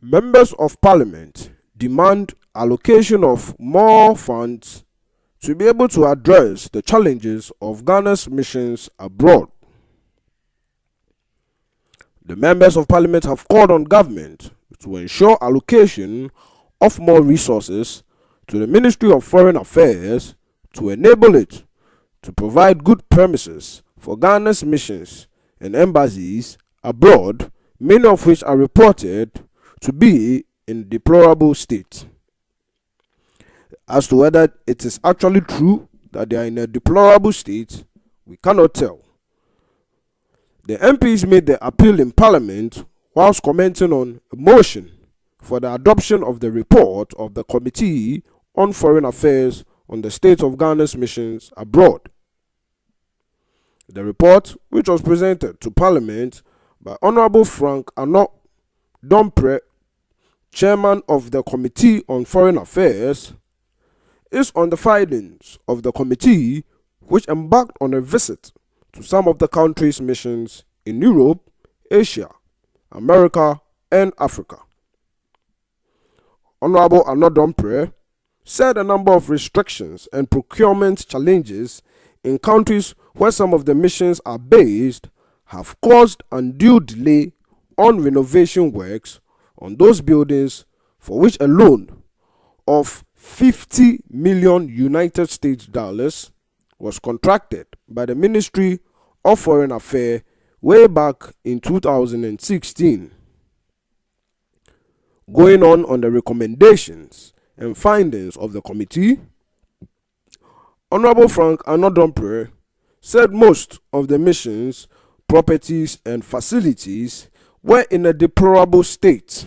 Members of Parliament demand allocation of more funds to be able to address the challenges of Ghana's missions abroad. The members of Parliament have called on government to ensure allocation of more resources to the Ministry of Foreign Affairs to enable it to provide good premises for Ghana's missions and embassies abroad, many of which are reported to be in a deplorable state. As to whether it is actually true that they are in a deplorable state, we cannot tell. The MPs made the appeal in Parliament whilst commenting on a motion for the adoption of the report of the Committee on Foreign Affairs on the state of Ghana's missions abroad. The report, which was presented to Parliament by Honourable Frank Dompré, Chairman of the Committee on Foreign Affairs, is on the findings of the committee, which embarked on a visit to some of the country's missions in Europe, Asia, America, and Africa. Honourable Dompré said a number of restrictions and procurement challenges in countries where some of the missions are based have caused undue delay on renovation works on those buildings, for which a loan of 50 million United States dollars was contracted by the Ministry of Foreign Affairs way back in 2016. Going on the recommendations and findings of the committee, Honourable Frank Dompré said most of the missions, properties and facilities were in a deplorable state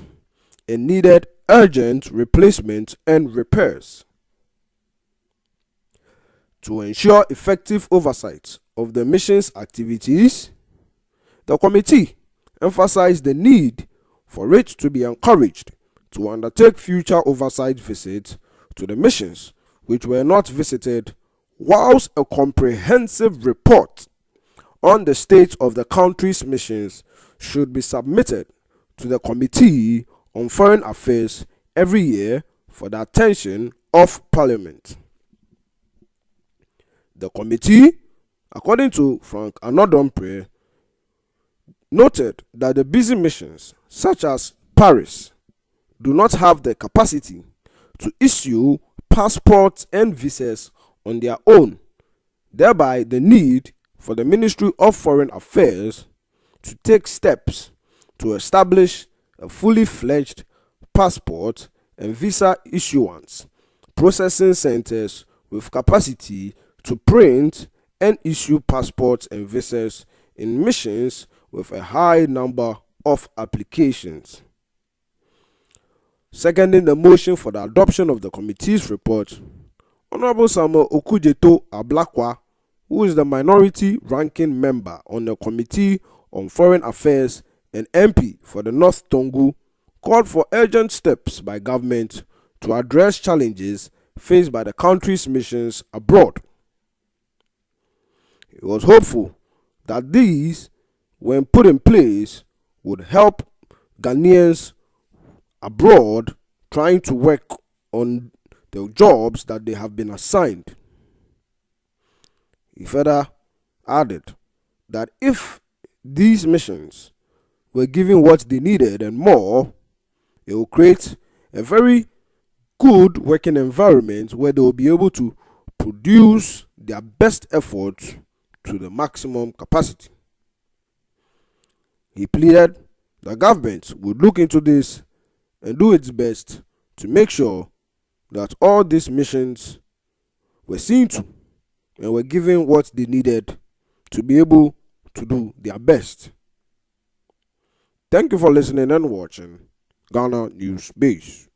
and needed urgent replacement and repairs. To ensure effective oversight of the mission's activities, the committee emphasized the need for it to be encouraged to undertake future oversight visits to the missions which were not visited, whilst a comprehensive report on the state of the country's missions should be submitted to the Committee on Foreign Affairs every year for the attention of Parliament. The committee, according to Frank Dompré, noted that the busy missions, such as Paris, do not have the capacity to issue passports and visas on their own, thereby the need for the Ministry of Foreign Affairs to take steps to establish a fully fledged passport and visa issuance processing centers with capacity to print and issue passports and visas in missions with a high number of applications. Seconding the motion for the adoption of the committee's report, Honourable Samuel Okujeto Ablakwa, who is the minority ranking member on the Committee on Foreign Affairs and MP for the North Tongu, called for urgent steps by government to address challenges faced by the country's missions abroad. He was hopeful that these, when put in place, would help Ghanaians abroad trying to work on the jobs that they have been assigned. He further added that if these missions were given what they needed and more, it will create a very good working environment where they will be able to produce their best efforts to the maximum capacity. He pleaded the government would look into this and do its best to make sure that all these missions were seen to and were given what they needed to be able to do their best. Thank you for listening and watching Ghana News Base.